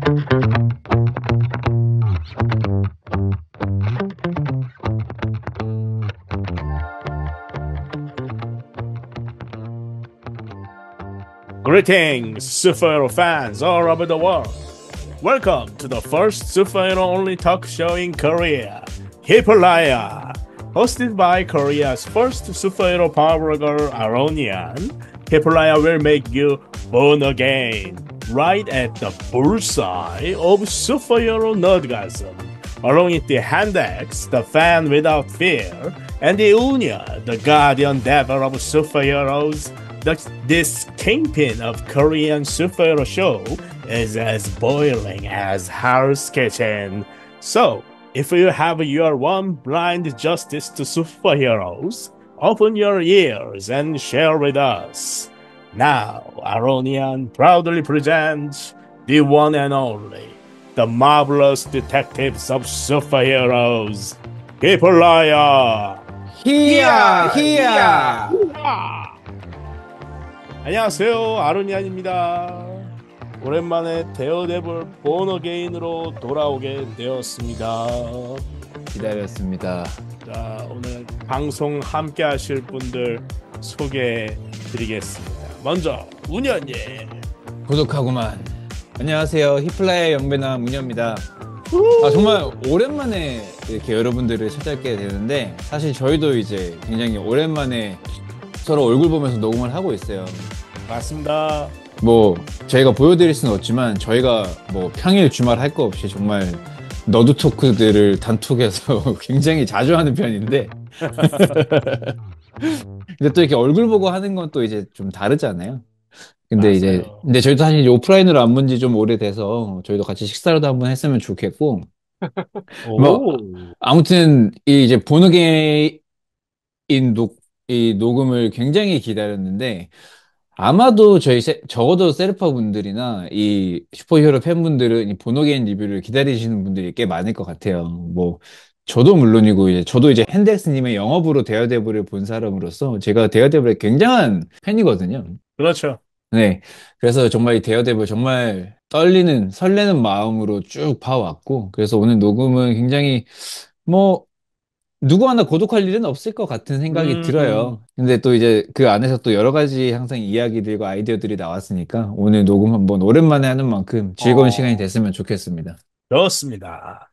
Greetings, superhero fans all over the world. Welcome to the first superhero-only talk show in Korea, Hippolaya. Hosted by Korea's first superhero power girl, Aronian, Hippolaya will make you born again, right at the bullseye of superhero nerdgasm. Along with the Handex, the fan without fear, and the Unya, the guardian devil of superheroes. This kingpin of Korean superhero show is as boiling as Hell's Kitchen. So, if you have your one blind justice to superheroes, open your ears and share with us. Now, Aronian proudly presents the one and only, the marvelous detectives of superheroes, Hippolaya! 히야 히야. 안녕하세요, 아로니안입니다. 오랜만에 데어데블 본 어게인으로 돌아오게 되었습니다. 기다렸습니다. 자, 오늘 방송 함께 하실 분들 소개해 드리겠습니다. 먼저 운현님. 고독하구만. 안녕하세요. 히플라의 영배남 문현입니다. 정말 오랜만에 이렇게 여러분들을 찾아뵙게 되는데, 사실 저희도 이제 굉장히 오랜만에 서로 얼굴 보면서 녹음을 하고 있어요. 맞습니다. 뭐 저희가 보여드릴 수는 없지만, 저희가 뭐 평일 주말 할 거 없이 정말 너드 토크들을 단톡에서 굉장히 자주 하는 편인데 근데 또 이렇게 얼굴 보고 하는 건 또 이제 좀 다르잖아요. 맞아요. 근데 저희도 사실 오프라인으로 안 본 지 좀 오래돼서 저희도 같이 식사라도 한번 했으면 좋겠고, 뭐 오, 아무튼 이제 보너게인 이 녹음을 굉장히 기다렸는데, 아마도 적어도 세르파 분들이나 이 슈퍼히어로 팬분들은 이 보너게인 리뷰를 기다리시는 분들이 꽤 많을 것 같아요. 뭐 저도 물론이고, 저도 이제 핸덱스님의 영업으로 데어데블을 본 사람으로서 제가 데어데블의 굉장한 팬이거든요. 그렇죠. 네. 그래서 정말 이 데어데블 정말 설레는 마음으로 쭉 봐왔고, 그래서 오늘 녹음은 굉장히 뭐 누구 하나 고독할 일은 없을 것 같은 생각이 음, 들어요. 근데 또 이제 그 안에서 또 여러 가지 항상 이야기들과 아이디어들이 나왔으니까, 오늘 녹음 한번 오랜만에 하는 만큼 즐거운 시간이 어, 됐으면 좋겠습니다. 좋습니다.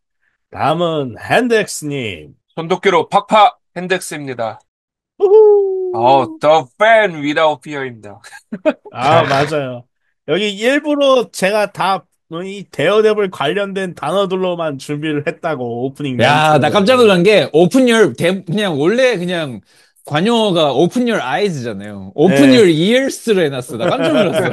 다음은 핸덱스님. 손도끼로 팍팍 핸덱스입니다. 우후. The Fan Without Fear입니다. 아, 맞아요. 여기 일부러 제가 다 이 데어데블 관련된 단어들로만 준비를 했다고 오프닝 야, 나 깜짝 멘트를. 놀란 게, 그냥 원래 그냥 관용어가 Open Your Eyes잖아요. Open 네. Your Ears로 해놨어. 나 깜짝 놀랐어.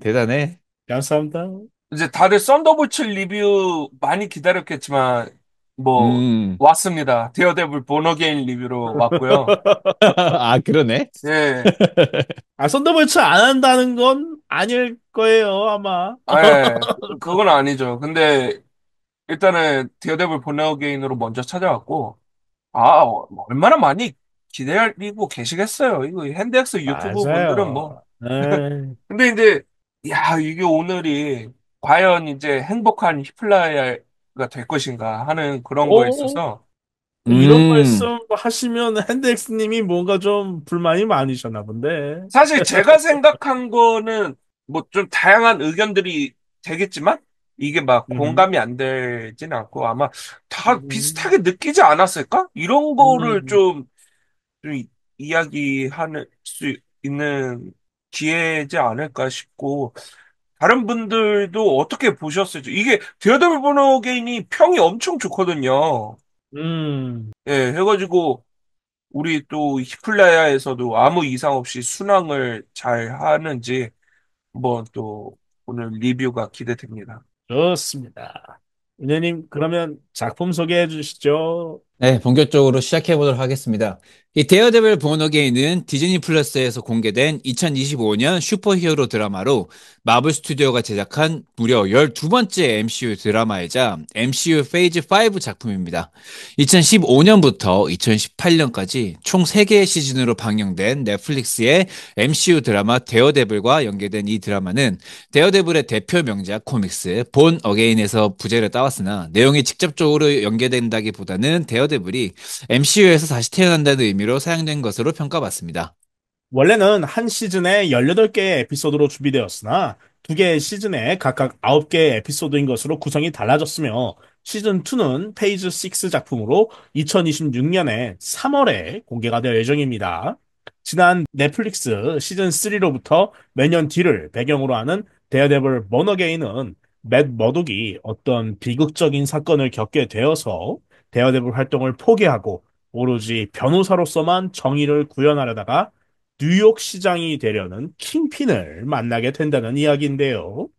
대단해. 감사합니다. 이제 다들 썬더볼츠 리뷰 많이 기다렸겠지만, 뭐, 음. 왔습니다. 데어데블 본어게인 리뷰로 왔고요. 아, 그러네. 예, 아, 썬더볼츠 안 한다는 건 아닐 거예요, 아마. 예, 그건 아니죠. 근데 일단은 데어데블 본어게인으로 먼저 찾아왔고, 얼마나 많이 기다리고 계시겠어요. 이거 핸덱스 유튜브 분들은 뭐. 맞아요. 네. 근데 이제, 야, 이게 오늘이 과연 이제 행복한 히플라이가 될 것인가 하는 그런 거에 오, 있어서 이런 음. 말씀 하시면 핸덱스님이 뭔가 좀 불만이 많으셨나 본데. 사실 제가 생각한 거는 뭐 좀 다양한 의견들이 되겠지만 이게 막 음, 공감이 안 되지는 않고 아마 다 음, 비슷하게 느끼지 않았을까? 이런 거를 음, 좀 이야기할 수 있는 기회지 않을까 싶고 다른 분들도 어떻게 보셨을지 이게 데어데블 본어게인이 평이 엄청 좋거든요. 음. 예, 해가지고 우리 또 히플라야에서도 아무 이상 없이 순항을 잘 하는지 한번 또 오늘 리뷰가 기대됩니다. 좋습니다. 은혜님, 그러면 작품 소개해 주시죠. 네, 본격적으로 시작해 보도록 하겠습니다. 이 데어데블 본 어게인은 디즈니 플러스에서 공개된 2025년 슈퍼히어로 드라마로 마블 스튜디오가 제작한 무려 12번째 MCU 드라마이자 MCU 페이즈 5 작품입니다. 2015년부터 2018년까지 총 3개의 시즌으로 방영된 넷플릭스의 MCU 드라마 데어데블과 연계된 이 드라마는 데어데블의 대표 명작 코믹스 본 어게인에서 부제를 따왔으나 내용이 직접적으로 연계된다기보다는 데어데블이 MCU에서 다시 태어난다는 의미로 사용된 것으로 평가받습니다. 원래는 한 시즌에 18개의 에피소드로 준비되었으나 두 개의 시즌에 각각 9개의 에피소드인 것으로 구성이 달라졌으며 시즌2는 페이즈 6 작품으로 2026년에 3월에 공개가 될 예정입니다. 지난 넷플릭스 시즌3로부터 몇 년 뒤를 배경으로 하는 데어데블 머너게인은 맷 머독이 어떤 비극적인 사건을 겪게 되어서 데어데블 활동을 포기하고 오로지 변호사로서만 정의를 구현하려다가 뉴욕 시장이 되려는 킹핀을 만나게 된다는 이야기인데요.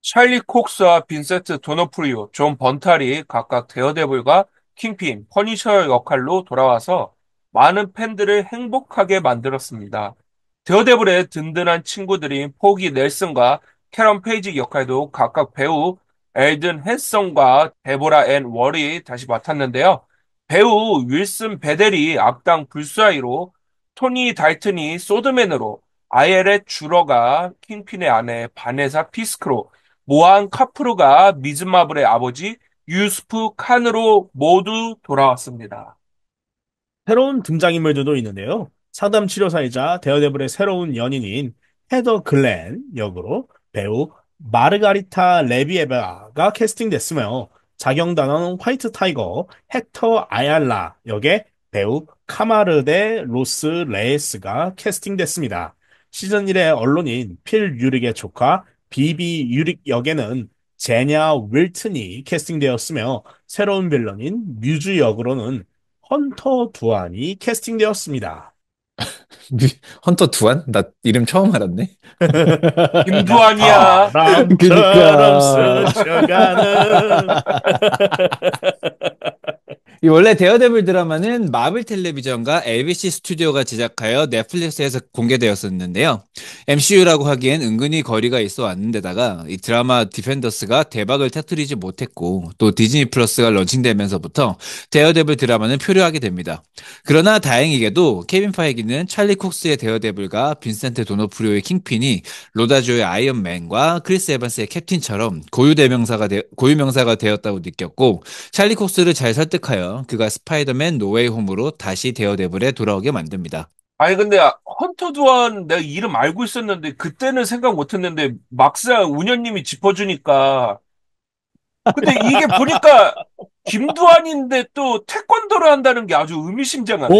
찰리 콕스와 빈센트 도너프리오, 존 번탈이 각각 데어데블과 킹핀, 퍼니셔 역할로 돌아와서 많은 팬들을 행복하게 만들었습니다. 데어데블의 든든한 친구들인 포기 넬슨과 캐런 페이지 역할도 각각 배우 엘든 헨슨과 데보라 앤 월이 다시 맡았는데요. 배우 윌슨 베델이 악당 불사이로, 토니 달튼이 소드맨으로, 아예렛 주러가 킹핀의 아내 바네사 피스크로, 모한 카프루가 미즈마블의 아버지 유스프 칸으로 모두 돌아왔습니다. 새로운 등장인물들도 있는데요. 상담 치료사이자 데어데블의 새로운 연인인 헤더 글렌 역으로 배우 마르가리타 레비에바가 캐스팅됐으며 자경단원 화이트 타이거 헥터 아얄라 역의 배우 카마르데 로스 레에스가 캐스팅됐습니다. 시즌 1의 언론인 필 유릭의 조카 비비 유릭 역에는 제냐 윌튼이 캐스팅되었으며 새로운 빌런인 뮤즈 역으로는 헌터 두안이 캐스팅되었습니다. 헌터 두한? 나 이름 처음 알았네. 김두한이야. 바람처럼 그니까. 스쳐가는 이 원래 데어데블 드라마는 마블 텔레비전과 LBC 스튜디오가 제작하여 넷플릭스에서 공개되었었는데요. MCU라고 하기엔 은근히 거리가 있어 왔는데다가 이 드라마 디펜더스가 대박을 터뜨리지 못했고 또 디즈니 플러스가 런칭되면서부터 데어데블 드라마는 표류하게 됩니다. 그러나 다행히게도 케빈 파이기는 찰리 콕스의 데어데블과 빈센트 도노프리오의 킹핀이 로다조의 아이언맨과 크리스 에반스의 캡틴처럼 고유명사가 되었다고 느꼈고 찰리 콕스를 잘 설득하여 그가 스파이더맨 노웨이 홈으로 다시 데어데블에 돌아오게 만듭니다. 아니 근데 헌터 두한 내가 이름 알고 있었는데 그때는 생각 못했는데 막상 운현님이 짚어주니까 근데 이게 보니까 김두한인데 또 태권도를 한다는 게 아주 의미심장하네.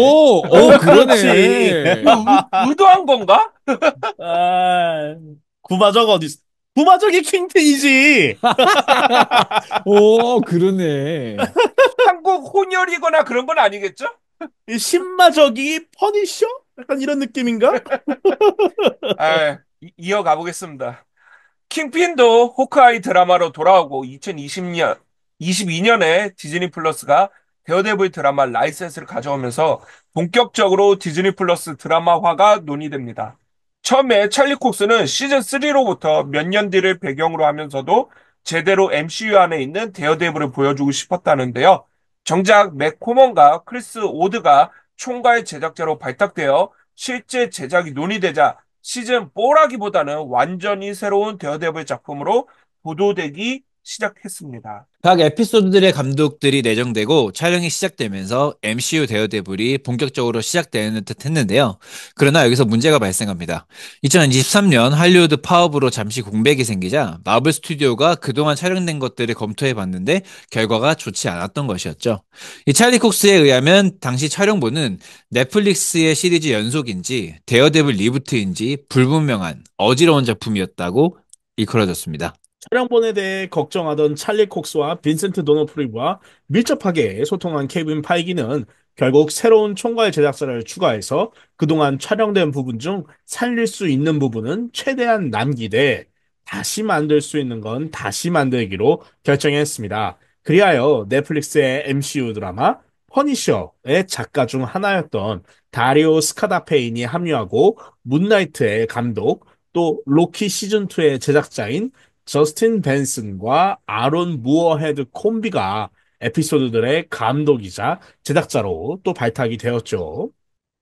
그렇지. 그러네. 이거 의도한 건가? 아, 구마적 어디 있어? 구마적이 킹핀이지. 그러네. 한국 혼혈이거나 그런 건 아니겠죠? 이 신마적이 퍼니셔? 약간 이런 느낌인가? 아, 이어가 보겠습니다. 킹핀도 호크아이 드라마로 돌아오고 2020년, 22년에 디즈니 플러스가 데어데블 드라마 라이센스를 가져오면서 본격적으로 디즈니 플러스 드라마화가 논의됩니다. 처음에 찰리 콕스는 시즌 3로부터 몇 년 뒤를 배경으로 하면서도 제대로 MCU 안에 있는 데어데블을 보여주고 싶었다는데요. 정작 맥 코먼과 크리스 오드가 총괄 제작자로 발탁되어 실제 제작이 논의되자 시즌 4라기보다는 완전히 새로운 데어데블 작품으로 보도되기 시작했습니다. 각 에피소드들의 감독들이 내정되고 촬영이 시작되면서 MCU 데어데블이 본격적으로 시작되는 듯 했는데요. 그러나 여기서 문제가 발생합니다. 2023년 할리우드 파업으로 잠시 공백이 생기자 마블 스튜디오가 그동안 촬영된 것들을 검토해 봤는데 결과가 좋지 않았던 것이었죠. 이 찰리 콕스에 의하면 당시 촬영본은 넷플릭스의 시리즈 연속인지 데어데블 리부트인지 불분명한 어지러운 작품이었다고 일컬어졌습니다. 촬영본에 대해 걱정하던 찰리 콕스와 빈센트 도너프리와 밀접하게 소통한 케빈 파이기는 결국 새로운 총괄 제작사를 추가해서 그동안 촬영된 부분 중 살릴 수 있는 부분은 최대한 남기되 다시 만들 수 있는 건 다시 만들기로 결정했습니다. 그리하여 넷플릭스의 MCU 드라마 퍼니셔의 작가 중 하나였던 다리오 스카다페인이 합류하고 문나이트의 감독, 또 로키 시즌2의 제작자인 저스틴 벤슨과 아론 무어헤드 콤비가 에피소드들의 감독이자 제작자로 또 발탁이 되었죠.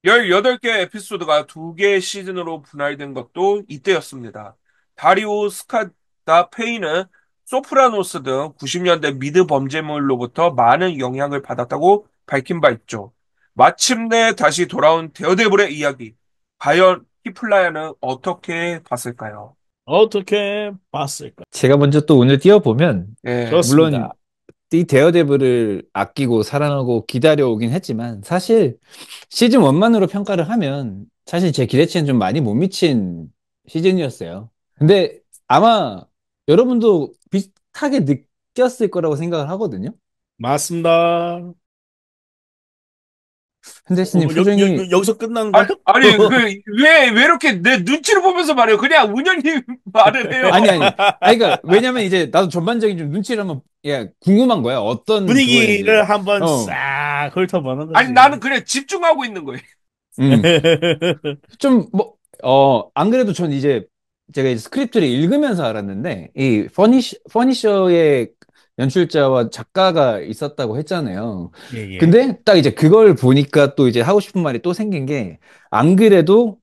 18개 에피소드가 2개의 시즌으로 분할된 것도 이때였습니다. 다리오 스카다 페이는 소프라노스 등 90년대 미드 범죄물로부터 많은 영향을 받았다고 밝힌 바 있죠. 마침내 다시 돌아온 데어데블의 이야기. 과연 히플라야는 어떻게 봤을까요? 어떻게 봤을까? 제가 먼저 또 오늘 띄워보면, 예. 물론 좋습니다. 이 데어데블을 아끼고 사랑하고 기다려오긴 했지만, 사실 시즌 1만으로 평가를 하면, 사실 제 기대치는 좀 많이 못 미친 시즌이었어요. 근데 아마 여러분도 비슷하게 느꼈을 거라고 생각을 하거든요. 맞습니다. 현대스님 표정이, 여기서 끝난 거야? 아니, 왜 이렇게 내 눈치를 보면서 말해요? 그냥 은현님 말을 해요. 그러니까, 왜냐면 이제 나도 전반적인 좀 눈치를 한번, 야, 궁금한 거야. 어떤 그거인지. 분위기를 한번 어, 싹 훑어보는 아니, 거지. 나는 그냥 집중하고 있는 거예요. 음. 좀, 뭐, 안 그래도 전 이제 제가 이제 스크립트를 읽으면서 알았는데, 이 퍼니셔의 연출자와 작가가 있었다고 했잖아요. 예, 예. 근데 딱 이제 그걸 보니까 또 이제 하고 싶은 말이 또 생긴 게, 안 그래도,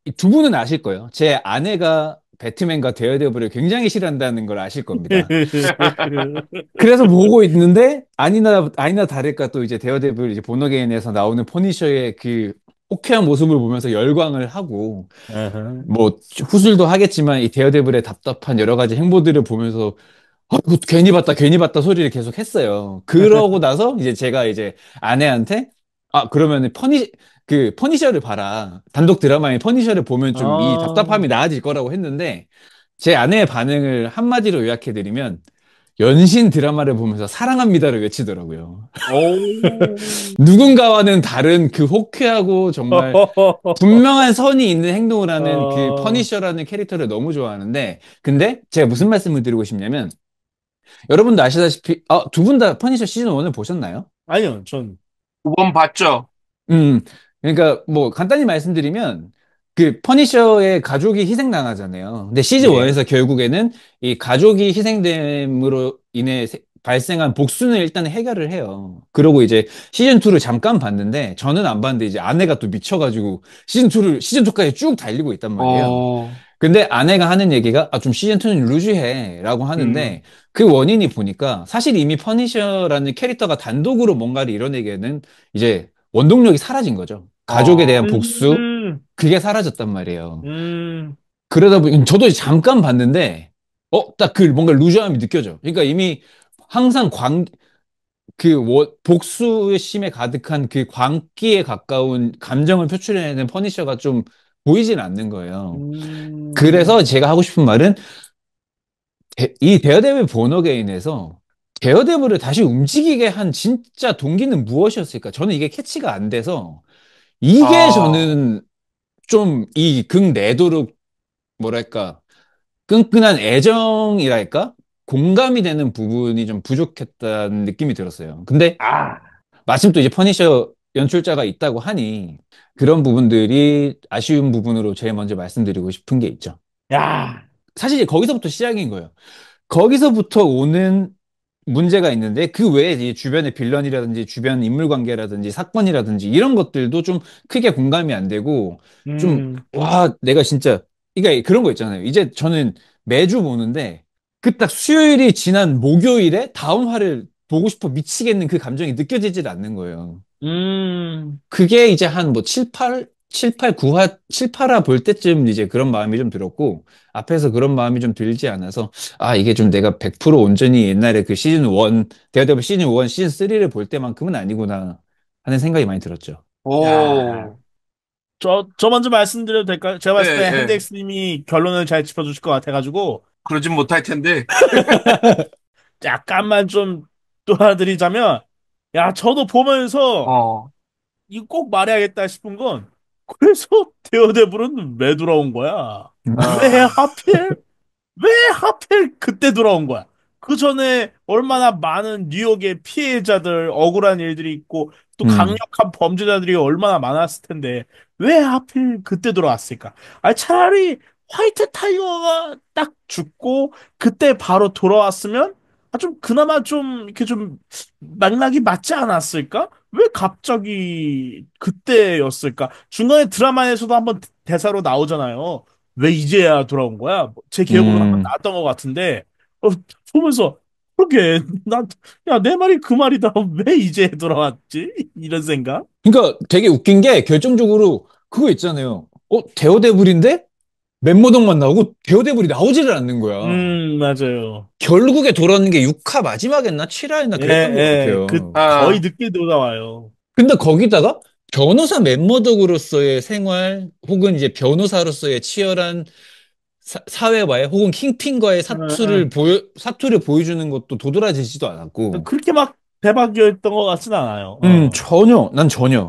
이두 분은 아실 거예요. 제 아내가 배트맨과 데어데블을 굉장히 싫어한다는 걸 아실 겁니다. 그래서 보고 있는데 아니나 다를까 또 이제 데어데블 이제 본어게인에서 나오는 퍼니셔의 그 호쾌한 모습을 보면서 열광을 하고 어허. 뭐 후술도 하겠지만 이 데어데블의 답답한 여러 가지 행보들을 보면서 이거 괜히 봤다 소리를 계속 했어요. 그러고 나서 이제 제가 이제 아내한테 그러면 그 퍼니셔를 봐라. 단독 드라마의 퍼니셔를 보면 좀 이 아, 답답함이 나아질 거라고 했는데 제 아내의 반응을 한마디로 요약해드리면 연신 드라마를 보면서 사랑합니다를 외치더라고요. 오. 누군가와는 다른 그 호쾌하고 정말 분명한 선이 있는 행동을 하는 그 퍼니셔라는 캐릭터를 너무 좋아하는데, 근데 제가 무슨 말씀을 드리고 싶냐면, 여러분도 아시다시피, 두 분 다 퍼니셔 시즌 1을 보셨나요? 아니요, 전, 5번 봤죠? 음, 그러니까 뭐 간단히 말씀드리면 그 퍼니셔의 가족이 희생당하잖아요. 근데 시즌 예. 1에서 결국에는 이 가족이 희생됨으로 인해 발생한 복수는 일단 해결을 해요. 그러고 이제 시즌 2를 잠깐 봤는데 저는 안 봤는데 이제 아내가 또 미쳐가지고 시즌 2까지 쭉 달리고 있단 말이에요. 어, 근데 아내가 하는 얘기가 좀 시즌 2는 루즈해 라고 음, 하는데 그 원인이 보니까 사실 이미 퍼니셔라는 캐릭터가 단독으로 뭔가를 이뤄내기에는 이제 원동력이 사라진 거죠. 가족에 대한 어, 복수, 음, 그게 사라졌단 말이에요. 음, 그러다 보니 저도 잠깐 봤는데 딱 그 뭔가 루즈함이 느껴져. 그러니까 이미 항상 복수의 심에 가득한 그 광기에 가까운 감정을 표출해내는 퍼니셔가 좀 보이진 않는 거예요. 음. 그래서 제가 하고 싶은 말은 이 데어데블 본어게인에서 데어데블을 다시 움직이게 한 진짜 동기는 무엇이었을까? 저는 이게 캐치가 안 돼서 이게 아, 저는 좀 이 극 내도록 뭐랄까 끈끈한 애정이랄까? 공감이 되는 부분이 좀 부족했다는 느낌이 들었어요. 근데 아, 마침 또 이제 퍼니셔 연출자가 있다고 하니 그런 부분들이 아쉬운 부분으로 제일 먼저 말씀드리고 싶은 게 있죠. 야, 사실 이제 거기서부터 시작인 거예요. 거기서부터 오는 문제가 있는데 그 외에 이 주변의 빌런이라든지 주변 인물 관계라든지 사건이라든지 이런 것들도 좀 크게 공감이 안 되고 좀 음, 와 내가 진짜 그러니까 그런 거 있잖아요. 이제 저는 매주 보는데 그 딱 수요일이 지난 목요일에 다음 화를 보고 싶어 미치겠는 그 감정이 느껴지질 않는 거예요. 음. 그게 이제 한 뭐 9화, 7, 8화 볼 때쯤 이제 그런 마음이 좀 들었고, 앞에서 그런 마음이 좀 들지 않아서, 이게 좀 내가 100% 온전히 옛날에 그 시즌 1, 데어데블 시즌 1, 시즌 3를 볼 때만큼은 아니구나 하는 생각이 많이 들었죠. 야, 오, 저 먼저 말씀드려도 될까요? 제가 예, 봤을 때 예. 핸드엑스님이 결론을 잘 짚어주실 것 같아가지고, 그러진 못할 텐데. 약간만 좀 도와드리자면, 야, 저도 보면서, 어, 이거 꼭 말해야겠다 싶은 건, 그래서 데어데블은 왜 돌아온 거야? 왜 아, 하필? 왜 하필 그때 돌아온 거야? 그 전에 얼마나 많은 뉴욕의 피해자들, 억울한 일들이 있고, 또 음, 강력한 범죄자들이 얼마나 많았을 텐데, 왜 하필 그때 돌아왔을까? 아, 차라리 화이트 타이거가 딱 죽고, 그때 바로 돌아왔으면, 아, 좀, 그나마 좀, 이렇게 좀, 맥락이 맞지 않았을까? 왜 갑자기 그때였을까? 중간에 드라마에서도 한번 대사로 나오잖아요. 왜 이제야 돌아온 거야? 제 기억으로는 한번 음. 나왔던 것 같은데, 어, 보면서, 그러게, 야, 내 말이 그 말이다. 왜 이제 돌아왔지? 이런 생각? 그러니까 되게 웃긴 게 결정적으로 그거 있잖아요. 데어데블인데 멤버덕만 나오고 데어데블이 나오지를 않는 거야. 맞아요. 결국에 돌아오는 게 6화 마지막이었나 7화였나 예, 그랬던 것 예, 같아요. 거의 아, 늦게 돌아와요. 근데 거기다가 변호사 멤버덕으로서의 생활 혹은 이제 변호사로서의 치열한 사회와의 혹은 킹핀과의 예, 예. 사투를 보여주는 것도 도드라지지도 않았고, 그렇게 막 대박이었던 것 같진 않아요.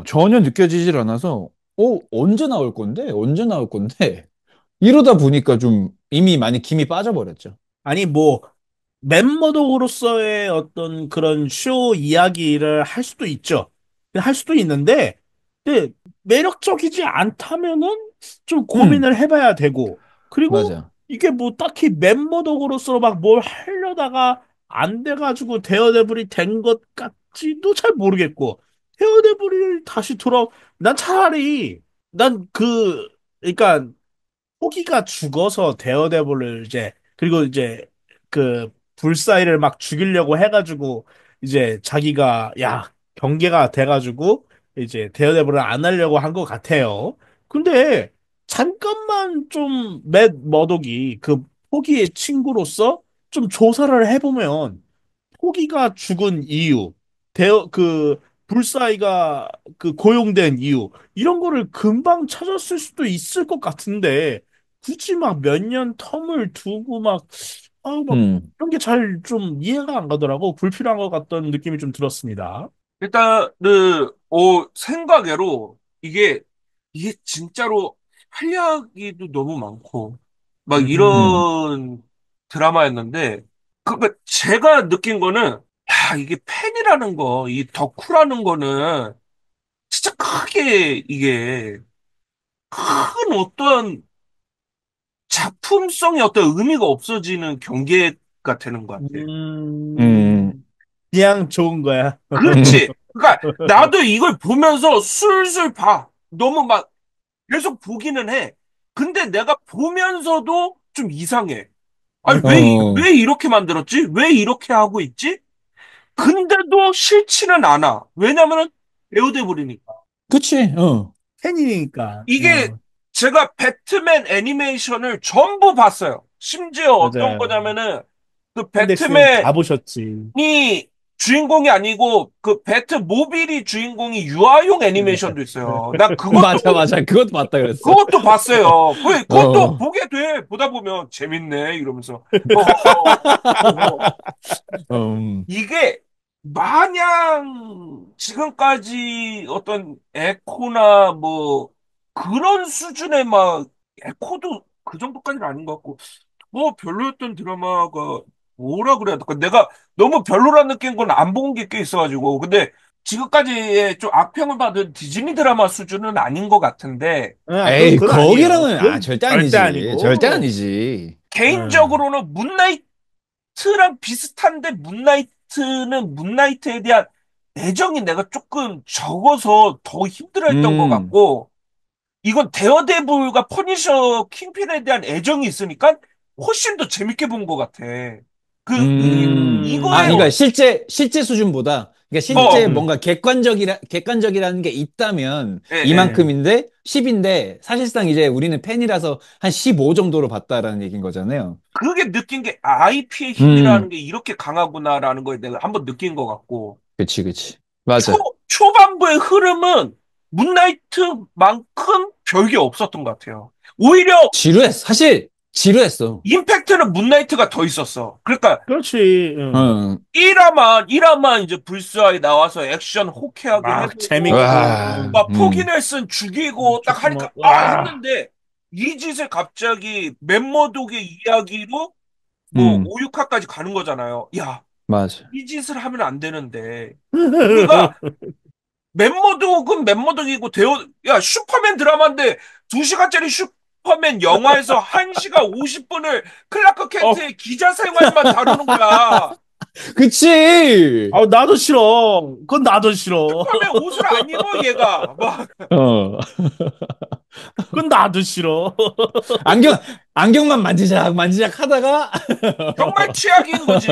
전혀 느껴지질 않아서, 언제 나올 건데? 언제 나올 건데? 이러다 보니까 좀 이미 많이 김이 빠져버렸죠. 아니, 뭐, 멤버독으로서의 어떤 그런 쇼 이야기를 할 수도 있죠. 할 수도 있는데, 근데 매력적이지 않다면은 좀 음, 고민을 해봐야 되고, 그리고 맞아. 이게 뭐 딱히 멤버독으로서 막 뭘 하려다가 안 돼가지고 데어데블이 된 것 같지도 잘 모르겠고, 데어데블이 다시 난 차라리, 그러니까 호기가 죽어서 데어데블을 이제 그리고 이제 그 불사이를 막 죽이려고 해가지고 이제 자기가 야 경계가 돼가지고 이제 데어데블을 안 하려고 한 것 같아요. 근데 잠깐만 좀 맷 머독이 그 호기의 친구로서 좀 조사를 해보면 포기가 죽은 이유, 불사이가 그 고용된 이유, 이런 거를 금방 찾았을 수도 있을 것 같은데, 굳이 막 몇 년 텀을 두고 막, 음, 이런 게 잘 좀 이해가 안 가더라고. 불필요한 것 같던 느낌이 좀 들었습니다. 일단은, 생각외로, 이게 진짜로 할 이야기도 너무 많고, 막 음, 이런 드라마였는데, 제가 느낀 거는, 야, 이게 팬이라는 거, 이 덕후라는 거는, 진짜 크게, 큰 어떤 작품성의 어떤 의미가 없어지는 경계가 되는 것 같아. 음, 그냥 좋은 거야. 음, 그렇지. 그러니까 나도 이걸 보면서 술술 봐. 너무 막 계속 보기는 해. 근데 내가 보면서도 좀 이상해. 아니, 어, 왜 이렇게 만들었지? 왜 이렇게 하고 있지? 근데도 싫지는 않아. 왜냐면은 배우돼버리니까. 그치, 팬이니까. 이게 제가 배트맨 애니메이션을 전부 봤어요. 심지어 어떤 맞아요. 거냐면은 그 샌덱스는 배트맨 다 보셨지. 이 주인공이 아니고 그 배트 모빌이 주인공이 유아용 애니메이션도 있어요. 난 맞아, 맞아. 그것도 맞다 그랬어. 그것도 봤어요. 그것도 어, 보게 돼. 보다 보면 재밌네 이러면서 허허허. 어, 음, 이게 마냥 지금까지 어떤 에코나 뭐 그런 수준의 막 에코도 그 정도까지는 아닌 것 같고 뭐 별로였던 드라마가 뭐라 그래야 될까? 내가 너무 별로라 느낀 건 안 본 게 꽤 있어가지고. 근데 지금까지의 좀 악평을 받은 디즈니 드라마 수준은 아닌 것 같은데, 에이, 그건 아니에요. 거기랑은, 그건 절대 절대 아니지. 절대 아니고. 아니지. 음. 개인적으로는 문나이트랑 비슷한데, 문나이트에 대한 애정이 내가 조금 적어서 더 힘들어했던 것 음, 같고, 이건 데어데블과 퍼니셔 킹핀에 대한 애정이 있으니까 훨씬 더 재밌게 본 것 같아. 이거에, 그러니까 실제 수준보다, 그러니까 실제 어, 뭔가 객관적이라는 게 있다면 예, 예. 이만큼인데, 10인데, 사실상 이제 우리는 팬이라서 한 15 정도로 봤다라는 얘기인 거잖아요. 그게 느낀 게 IP의 힘이라는 음, 게 이렇게 강하구나라는 걸 내가 한번 느낀 것 같고, 그치, 그치. 초, 맞아. 초반부의 흐름은 문나이트만큼 별게 없었던 것 같아요. 오히려 사실, 지루했어. 임팩트는 문나이트가 더 있었어. 그러니까 그렇지. 1화만 이제 불스하게 나와서 액션 호쾌하게 막 해보고, 재밌고, 와, 막 포기넬슨 죽이고 딱 좋고 하니까, 막, 와. 했는데, 이 짓을 갑자기 멤버독의 이야기로 뭐 음, 5, 6화까지 가는 거잖아요. 야, 맞아. 이 짓을 하면 안 되는데. 우리가 멤버독은 멤버독이고 야, 슈퍼맨 드라마인데 2시간짜리 슈퍼맨 영화에서 1시간 50분을 클라크 어, 켄트의 기자 생활만 다루는 거야. 그치! 나도 싫어. 그건 나도 싫어. 슈퍼맨 옷을 안 입어, 얘가. 막, 어. 그건 나도 싫어. 안경, 안경만 만지작 하다가, 정말 최악인 거지.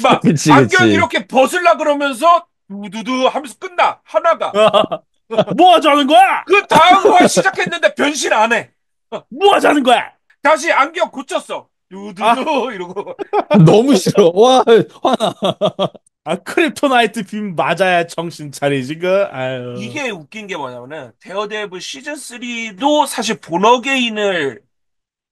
막, 그치, 안경 그치. 이렇게 벗으려 그러면서, 두두두 하면서 끝나. 하나가. 뭐 하자는 거야? 그 다음 화 시작했는데 변신 안 해. 뭐 하자는 거야? 다시 안경 고쳤어. 아, 두두두 이러고. 너무 싫어. 와, 화나. 크립토나이트 빔 맞아야 정신 차리지, 그. 아유. 이게 웃긴 게 뭐냐면은 데어데블 시즌 3도 사실 본어게인을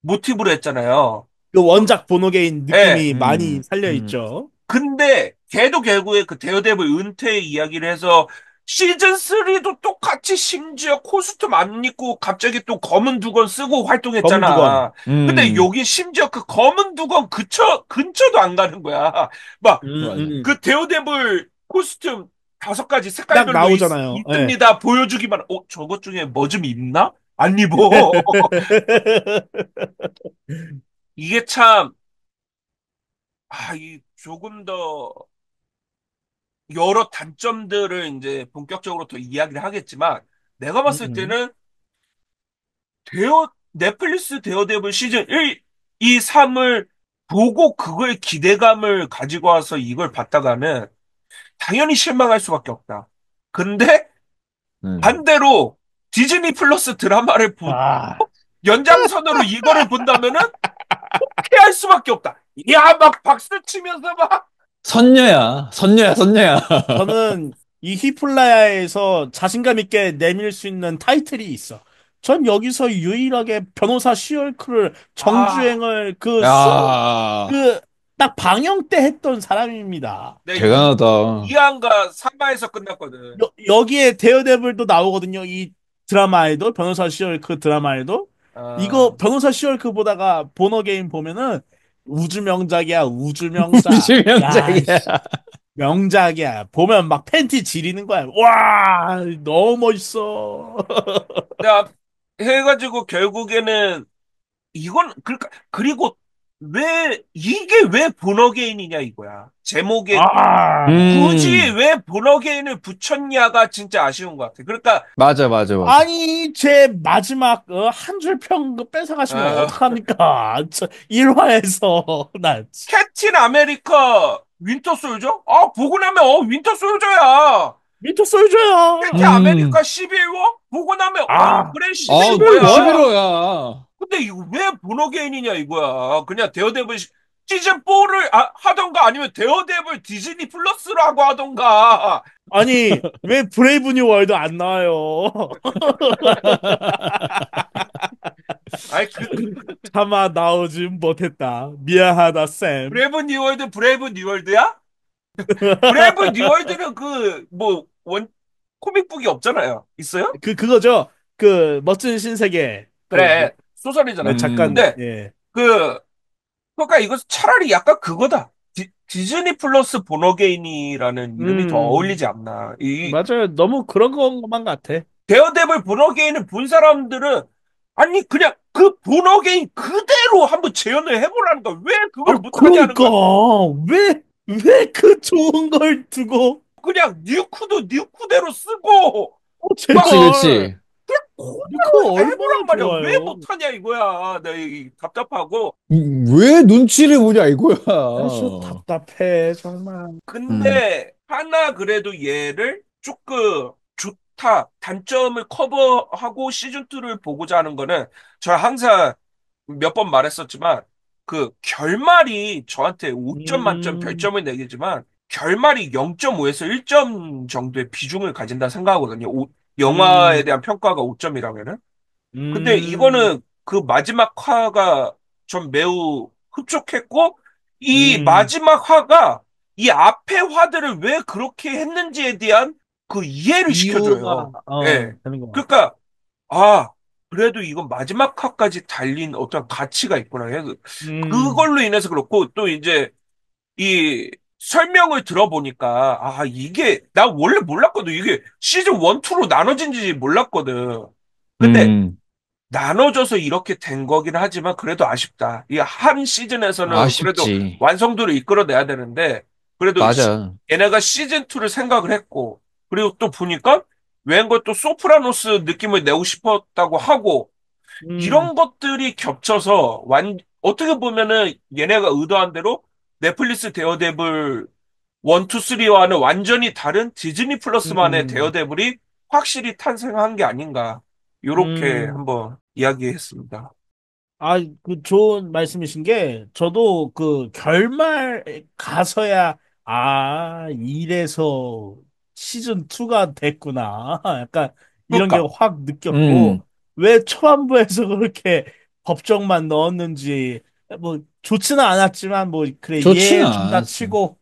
모티브로 했잖아요. 그 원작 보노게인 예. 느낌이 많이 살려 음. 있죠. 근데 걔도 결국에 그 데어데블 은퇴 이야기를 해서 시즌 3도 똑같이 심지어 코스튬 안 입고 갑자기 또 검은 두건 쓰고 검은 두건. 활동했잖아. 근데 음, 여기 심지어 그 검은 두건 근처도 안 가는 거야. 막 맞아. 그 데어데블 코스튬 5가지 딱 색깔별로 나오잖아요. 예. 있습니다. 보여주기만. 저것 중에 뭐 좀 입나? 안 입어. 이게 참, 이 조금 더 여러 단점들을 이제 본격적으로 더 이야기를 하겠지만, 내가 봤을 음. 때는 넷플릭스 데어데블 시즌 1, 2, 3을 보고 그거에 기대감을 가지고 와서 이걸 봤다가는 당연히 실망할 수밖에 없다. 근데 음. 반대로 디즈니 플러스 드라마를 아, 연장선으로 이거를 본다면은 피할 수밖에 없다. 야, 막 박수 치면서 막. 선녀야. 저는 이 히플라야에서 자신감 있게 내밀 수 있는 타이틀이 있어. 전 여기서 유일하게 변호사 시얼크를 아, 정주행을 야, 딱 방영 때 했던 사람입니다. 내 대단하다. 2화가 3화에서 끝났거든. 여기에 데어데블도 나오거든요. 이 드라마에도 변호사 시얼크 드라마에도 아, 이거 변호사 시얼크 보다가 보너게임 보면은 우주 명작이야 우주 명작. 야, 우주명작이야. 명작이야. 보면 막 팬티 지리는 거야. 와, 너무 멋있어. 내가 해가지고 결국에는 이건 그러니까 그리고 왜 본어게인이냐 이거야. 제목에 아, 굳이 음, 왜 본어게인을 붙였냐가 진짜 아쉬운 것 같아. 그러니까 맞아. 아니, 제 마지막 한 줄 평 뺏어가시면 어, 어떡합니까? 1화에서 나 캡틴 아메리카 윈터 솔저? 보고 나면 윈터 솔저야. 미터 솔저야. 캡틴 음, 아메리카 11워? 보고 나면 아, 그래 아, 11워야. 11호야. 근데 이거 왜 본어게인이냐 이거야. 그냥 데어데블 시즌 4를 하던가 아니면 데어데블 디즈니 플러스라고 하던가. 아니, 왜 브레이브 뉴 월드 안 나와요? 아이 차마 나오지 못했다. 미안하다, 쌤. 브레이브 뉴월드 브레이브 뉴월드야? 브레이브 뉴월드는 그 뭐 원 코믹북이 없잖아요. 있어요? 그거죠. 그, 멋진 신세계. 그래 소설이잖아요. 작가님, 음, 근데 예. 그 그러니까 이거 차라리 약간 그거다. 디즈니 플러스 본어게인이라는 이름이 더 음, 어울리지 않나. 이 맞아요. 너무 그런 것만 같아. 데어데블 본어게인을 본 사람들은 아니 그냥 그 본어게인 그대로 한번 재현을 해보라는 거야. 왜 그걸 못하게 하는 그러니까, 거야? 왜 그 좋은 걸 두고, 그냥 뉴크도 뉴크대로 쓰고 막 제발. 그치. 그 그대로 얼마나 해보란 말이야. 왜 좋아요. 못하냐 이거야. 내가 답답하고. 왜 눈치를 보냐, 이거야. 아주 답답해, 정말. 음, 근데 하나 그래도 얘를 조금 좋다. 단점을 커버하고 시즌2를 보고자 하는 거는 저 항상 몇 번 말했었지만 그 결말이 저한테 5점 만점 음, 별점을 내기지만 결말이 0.5에서 1점 정도의 비중을 가진다 생각하거든요. 영화에 음, 대한 평가가 5점이라면은. 근데 음, 이거는 그 마지막 화가 전 매우 흡족했고 이 음, 마지막 화가 이 앞의 화들을 왜 그렇게 했는지에 대한 그 이해를 이유가, 시켜줘요. 예. 되는 것 같아. 그러니까 아 그래도 이건 마지막 화까지 달린 어떤 가치가 있구나. 음, 그걸로 인해서 그렇고, 또 이제 이 설명을 들어보니까, 나 원래 몰랐거든. 이게 시즌 1, 2로 나눠진지 몰랐거든. 근데 음, 나눠져서 이렇게 된 거긴 하지만 그래도 아쉽다. 이 한 시즌에서는 그래도 아쉽지. 완성도를 이끌어내야 되는데, 그래도 맞아. 얘네가 시즌 2를 생각을 했고, 그리고 또 보니까 웬걸 또 소프라노스 느낌을 내고 싶었다고 하고, 음, 이런 것들이 겹쳐서 어떻게 보면은 얘네가 의도한 대로 넷플릭스 데어데블 1, 2, 3와는 완전히 다른 디즈니 플러스만의 음, 데어데블이 확실히 탄생한 게 아닌가. 요렇게 음. 한번 이야기했습니다. 아, 그 좋은 말씀이신 게 저도 그 결말 가서야 이래서 시즌 2가 됐구나. 약간 이런 게 그러니까, 확 느꼈고 음, 왜 초반부에서 그렇게 법정만 넣었는지 뭐 좋지는 않았지만 뭐 그래 좋지는 이해해준다 않았어. 치고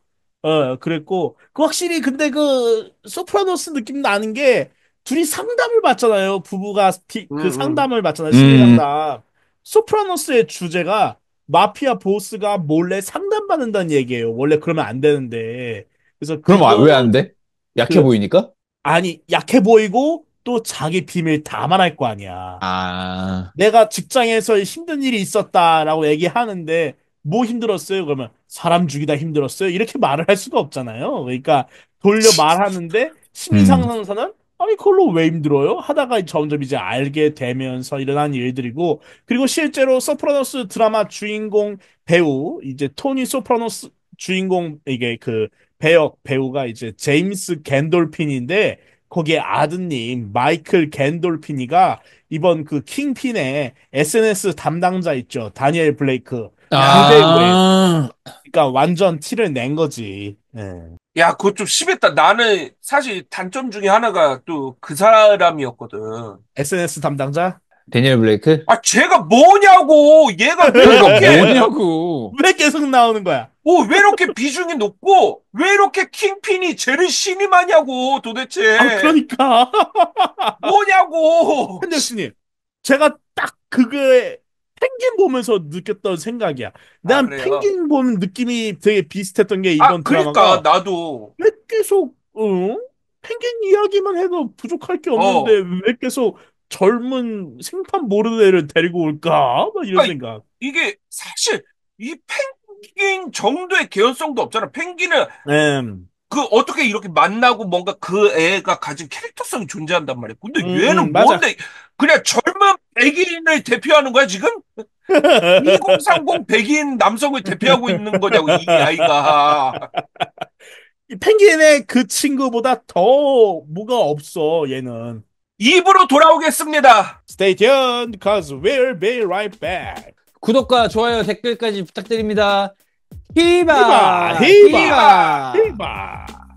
그랬고 그 확실히 근데 그 소프라노스 느낌 나는 게 둘이 상담을 받잖아요. 부부가 음, 그 음, 상담을 받잖아요. 심리 음, 상담. 소프라노스의 주제가 마피아 보스가 몰래 상담받는다는 얘기예요. 원래 그러면 안 되는데. 그래서 그럼 왜 안 그거 돼? 약해 그 보이니까? 아니 약해 보이고 또 자기 비밀 다 말할 거 아니야. 아, 내가 직장에서 힘든 일이 있었다라고 얘기하는데 뭐 힘들었어요? 그러면 사람 죽이다 힘들었어요? 이렇게 말을 할 수가 없잖아요. 그러니까 돌려 말하는데 심리 음, 상황에서는 아니 그걸로 왜 힘들어요? 하다가 점점 이제 알게 되면서 일어난 일들이고 그리고 실제로 소프라노스 드라마 주인공 배우 이제 토니 소프라노스 주인공 이게 그 배역 배우가 이제 제임스 겐돌핀인데 거기에 아드님 마이클 겐돌피니가 이번 그 킹핀의 SNS 담당자 있죠. 다니엘 블레이크. 그 배우에 아, 그러니까 완전 티를 낸 거지. 예. 야, 그거 좀 심했다. 나는 사실 단점 중에 하나가 또 그 사람이었거든. SNS 담당자? 데니엘 블레이크? 쟤가 뭐냐고! 얘가 그러니까 뭐냐고. 왜 계속 나오는 거야? 왜 이렇게 비중이 높고, 왜 이렇게 킹핀이 쟤를 신임하냐고, 도대체. 그러니까. 뭐냐고! 펜델스님, 제가 딱 그게 펭귄 보면서 느꼈던 생각이야. 난 그래요. 펭귄 보는 느낌이 되게 비슷했던 게 이번 그러니까, 드라마가 나도, 왜 계속 펭귄 이야기만 해도 부족할 게 없는데 어. 왜 계속 젊은 생판 모르는 애를 데리고 올까? 막 이런 그러니까, 생각. 이게 사실, 이 펭귄 정도의 개연성도 없잖아. 펭귄은 음, 어떻게 이렇게 만나고 뭔가 그 애가 가진 캐릭터성이 존재한단 말이야. 근데 얘는 맞아. 뭔데, 그냥 젊은 백인을 대표하는 거야, 지금? 2030 백인 남성을 대표하고 있는 거냐고, 이 아이가. 이 펭귄의 그 친구보다 더 뭐가 없어, 얘는. 입으로 돌아오겠습니다. Stay tuned, cause we'll be right back. 구독과 좋아요, 댓글까지 부탁드립니다. 히바, 히바! 히바, 히바! 히바.